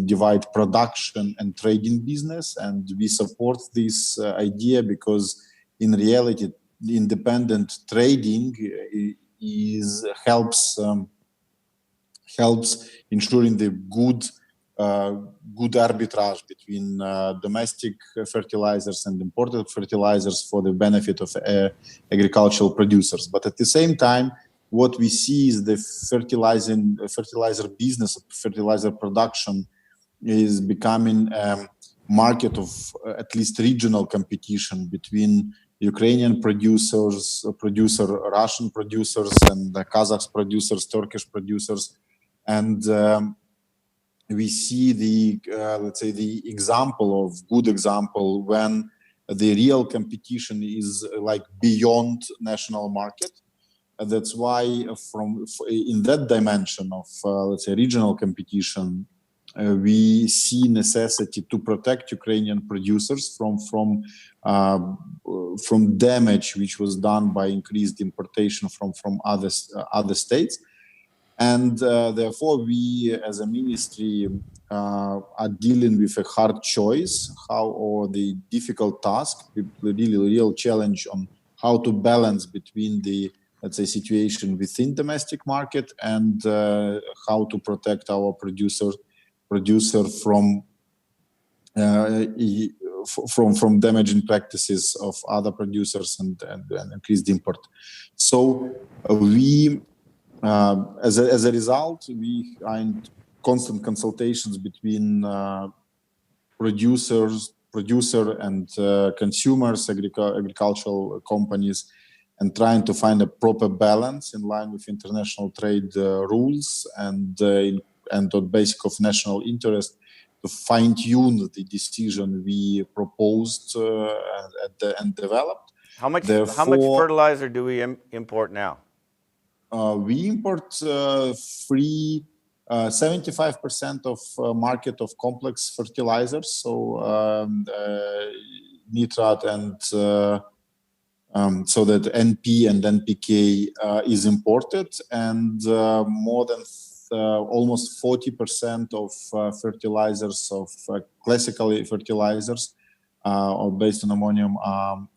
divide production and trading business, and we support this idea because in reality, independent trading helps ensuring the good arbitrage between domestic fertilizers and imported fertilizers for the benefit of agricultural producers. But at the same time, what we see is the fertilizer business, fertilizer production is becoming a market of at least regional competition between Ukrainian producers, Russian producers, and Kazakh producers, Turkish producers. And we see the, let's say, the good example when the real competition is like beyond national market. That's why in that dimension of, let's say, regional competition, we see necessity to protect Ukrainian producers from damage which was done by increased importation from other states. And therefore, we as a ministry are dealing with a hard choice, or the difficult task, the real challenge on how to balance between the, let's say, situation within domestic market and how to protect our producer from damaging practices of other producers and increased import. So we. As a result, we are in constant consultations between producer and consumers, agricultural companies, and trying to find a proper balance in line with international trade rules and on the basis of national interest to fine-tune the decision we proposed and developed. How much fertilizer do we import now? We import 75% of market of complex fertilizers, so nitrate and so that NP and NPK is imported, and more than almost 40% of fertilizers, of classical fertilizers or based on ammonium,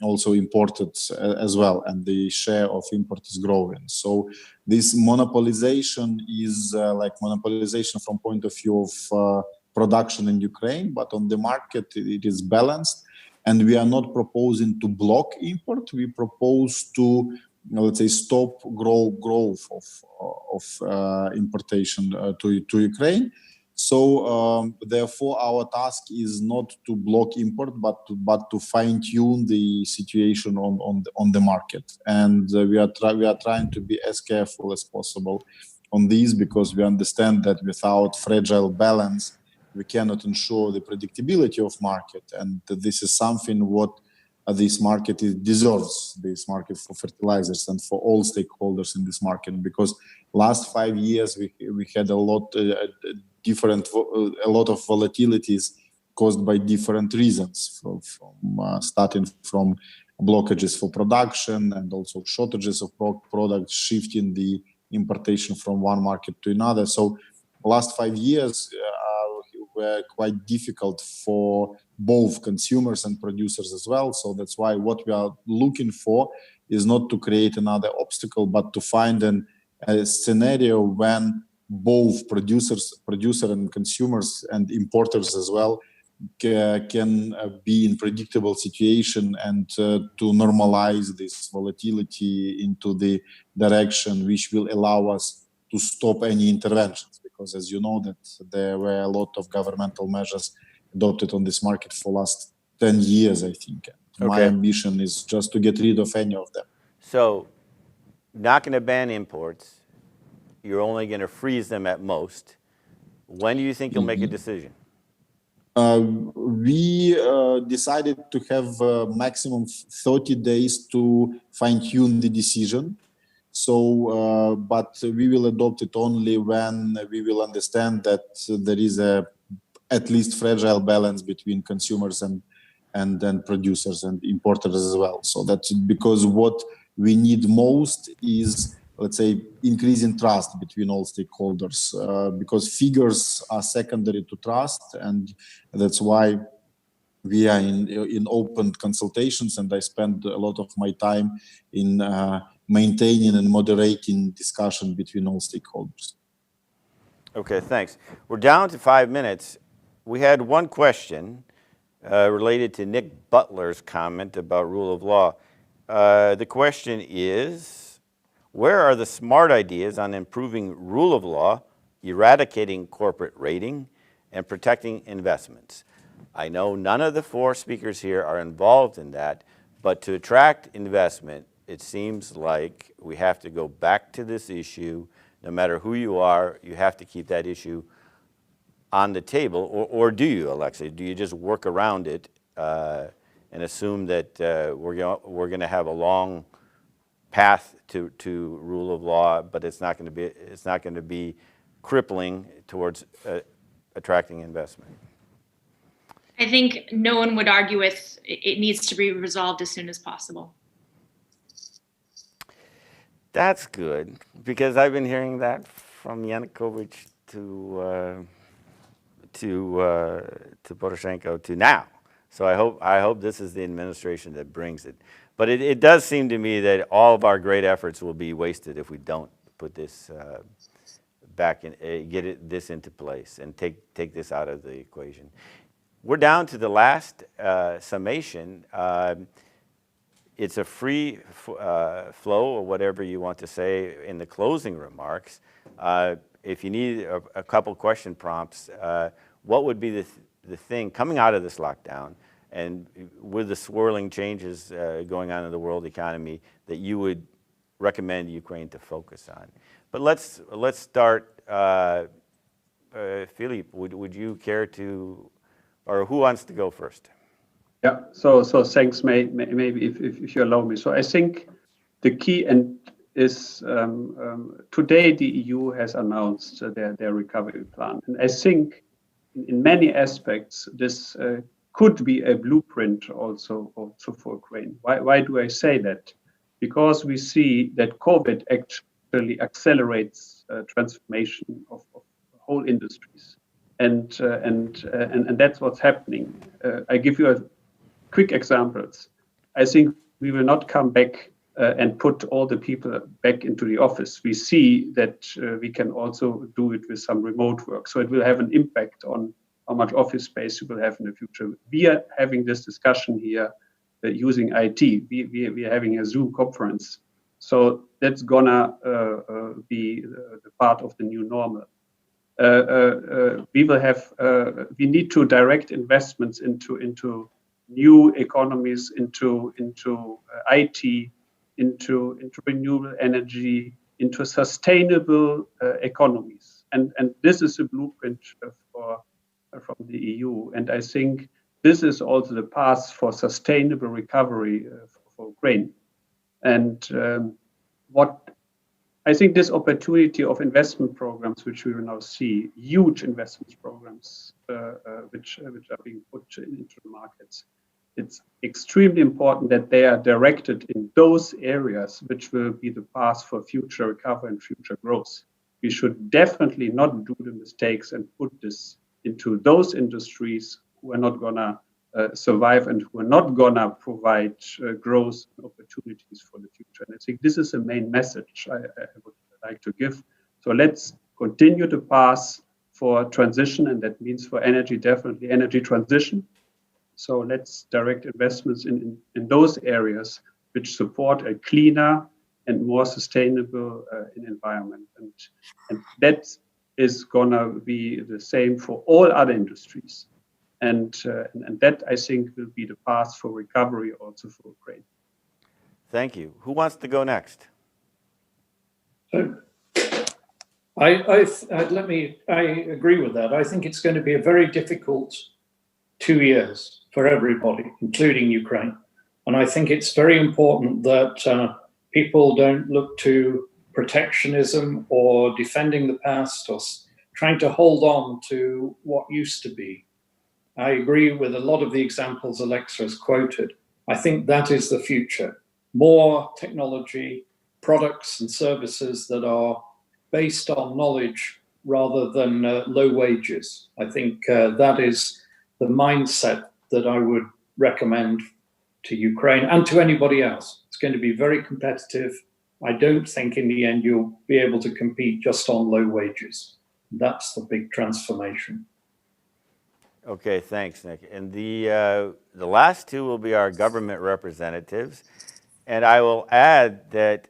also imported as well, and the share of import is growing. So this monopolization is like monopolization from point of view of production in Ukraine, but on the market it is balanced, and we are not proposing to block import. We propose to, let's say, stop growth of importation to Ukraine. So therefore, our task is not to block import, but to fine-tune the situation on the market. And we are trying to be as careful as possible on these, because we understand that without fragile balance, we cannot ensure the predictability of market. And this is something what this market deserves, this market for fertilizers and for all stakeholders in this market, because last 5 years we had a lot of volatilities caused by different reasons, starting from blockages for production and also shortages of products, shifting the importation from one market to another. So last 5 years were quite difficult for both consumers and producers as well. So that's why what we are looking for is not to create another obstacle, but to find a scenario when both producer and consumers and importers as well can be in predictable situation, and to normalize this volatility into the direction which will allow us to stop any interventions. Because as you know, that there were a lot of governmental measures adopted on this market for last 10 years, I think. Okay. My ambition is just to get rid of any of them. So, not going to ban imports. You're only going to freeze them at most. When do you think you'll make a decision? We decided to have maximum 30 days to fine-tune the decision. So, but we will adopt it only when we will understand that there is at least fragile balance between consumers and then producers and importers as well. So that's because what we need most is, let's say, increasing trust between all stakeholders, because figures are secondary to trust, and that's why we are in open consultations, and I spend a lot of my time in maintaining and moderating discussion between all stakeholders. Okay, thanks. We're down to 5 minutes. We had one question related to Nick Butler's comment about rule of law. The question is, where are the smart ideas on improving rule of law, eradicating corporate raiding, and protecting investments? I know none of the 4 speakers here are involved in that, but to attract investment, it seems like we have to go back to this issue. No matter who you are, you have to keep that issue on the table, or do you, Alexa? Do you just work around it and assume that we're going to have a long path to rule of law, but it's not going to be crippling towards attracting investment? I think no one would argue with it needs to be resolved as soon as possible. That's good, because I've been hearing that from Yanukovych to Poroshenko to now. So I hope this is the administration that brings it. But it does seem to me that all of our great efforts will be wasted if we don't put this back in, this into place and take this out of the equation. We're down to the last summation. It's a free flow, or whatever you want to say in the closing remarks. If you need a couple question prompts, what would be the thing coming out of this lockdown and with the swirling changes going on in the world economy that you would recommend Ukraine to focus on? But let's start. Philippe, would you care to, or who wants to go first? Yeah, so thanks, maybe if you allow me. So I think the key is today the EU has announced their recovery plan. And I think in many aspects, this could be a blueprint also for Ukraine. Why do I say that? Because we see that COVID actually accelerates transformation of whole industries. And that's what's happening. I give you a quick examples. I think we will not come back and put all the people back into the office. We see that we can also do it with some remote work. So it will have an impact on how much office space you will have in the future. We are having this discussion here using IT. We are having a Zoom conference. So that's gonna be the part of the new normal. We need to direct investments into new economies, into IT, into renewable energy, into sustainable economies, and this is a blueprint from the EU. And I think this is also the path for sustainable recovery for Ukraine. And what I think this opportunity of investment programs, which we will now see, huge investment programs, which are being put into the markets, it's extremely important that they are directed in those areas which will be the path for future recovery and future growth. We should definitely not do the mistakes and put this into those industries who are not gonna survive and who are not gonna provide growth and opportunities for the future. And I think this is the main message I would like to give. So let's continue the path for transition, and that means for energy, definitely energy transition. So let's direct investments in those areas which support a cleaner and more sustainable environment. And that is gonna be the same for all other industries. And that, I think, will be the path for recovery also for Ukraine. Thank you. Who wants to go next? I agree with that. I think it's going to be a very difficult 2 years for everybody, including Ukraine. And I think it's very important that people don't look to protectionism or defending the past or trying to hold on to what used to be. I agree with a lot of the examples Alexa has quoted. I think that is the future. More technology, products and services that are based on knowledge rather than low wages. I think that is the mindset that I would recommend to Ukraine and to anybody else. It's going to be very competitive. I don't think in the end you'll be able to compete just on low wages. That's the big transformation. Okay, thanks, Nick. And the last two will be our government representatives. And I will add that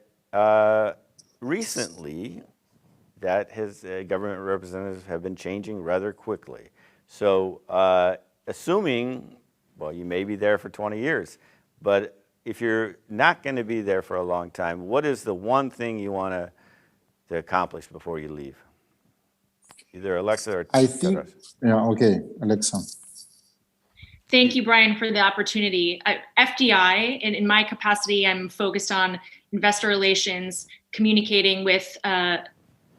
recently, government representatives have been changing rather quickly. So assuming, well, you may be there for 20 years, but if you're not going to be there for a long time, what is the one thing you want to accomplish before you leave? Either Alexa or I think, okay, Alexa. Thank you, Brian, for the opportunity. FDI, in my capacity, I'm focused on investor relations, communicating with the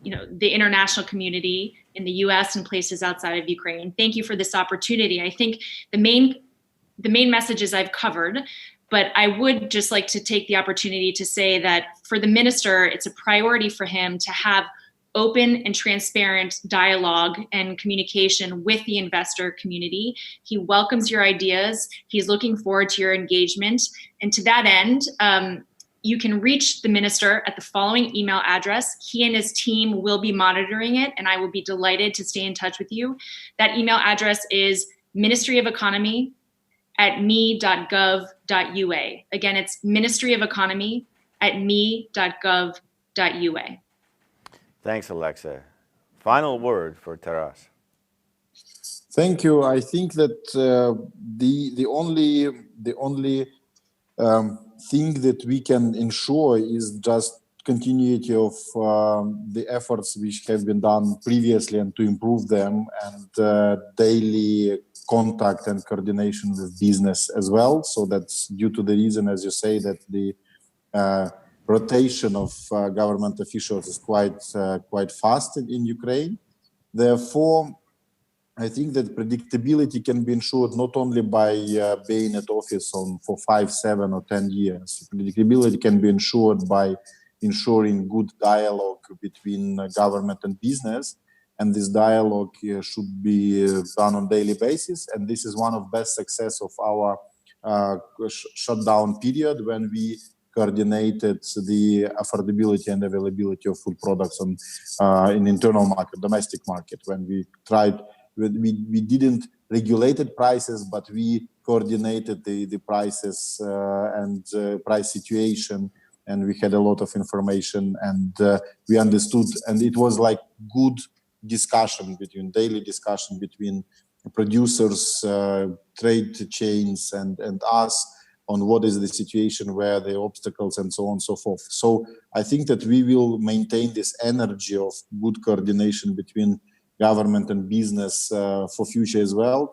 international community in the U.S. and places outside of Ukraine. Thank you for this opportunity. I think the main messages I've covered, but I would just like to take the opportunity to say that for the minister, it's a priority for him to have open and transparent dialogue and communication with the investor community. He welcomes your ideas. He's looking forward to your engagement. And to that end, you can reach the minister at the following email address. He and his team will be monitoring it, and I will be delighted to stay in touch with you. That email address is ministryofeconomy@me.gov.ua. Again, it's ministryofeconomy@me.gov.ua. Thanks, Alexa. Final word for Taras. Thank you. I think that the only thing that we can ensure is just continuity of the efforts which have been done previously and to improve them, and daily contact and coordination with business as well. So that's due to the reason, as you say, that the rotation of government officials is quite fast in Ukraine. Therefore, I think that predictability can be ensured not only by being at office for 5, 7, or 10 years. Predictability can be ensured by ensuring good dialogue between government and business, and this dialogue should be done on a daily basis. And this is one of best success of our shutdown period, when we coordinated the affordability and availability of food products in internal market, domestic market, when we tried. We didn't regulate prices, but we coordinated the prices and price situation, and we had a lot of information, and we understood, and it was like good daily discussion between producers, trade chains, and us on what is the situation, where the obstacles, and so on and so forth. So I think that we will maintain this energy of good coordination between government and business for future as well.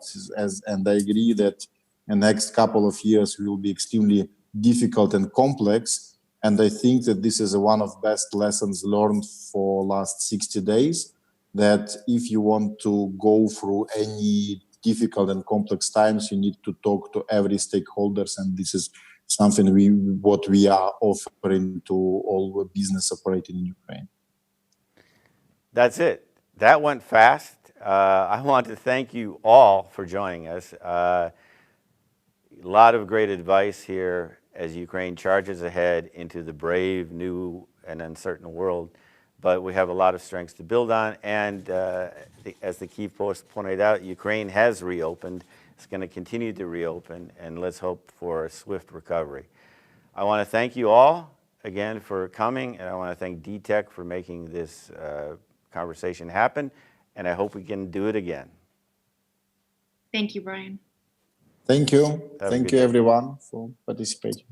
And I agree that the next couple of years will be extremely difficult and complex. And I think that this is one of best lessons learned for last 60 days, that if you want to go through any difficult and complex times, you need to talk to every stakeholders. And this is something what we are offering to all business operating in Ukraine. That's it. That went fast. I want to thank you all for joining us. A lot of great advice here as Ukraine charges ahead into the brave, new, and uncertain world. But we have a lot of strengths to build on. And as the key post pointed out, Ukraine has reopened. It's going to continue to reopen. And let's hope for a swift recovery. I want to thank you all again for coming. And I want to thank DTech for making this conversation happen, and I hope we can do it again. Thank you, Brian. Thank you. Have Thank you, everyone, for participating.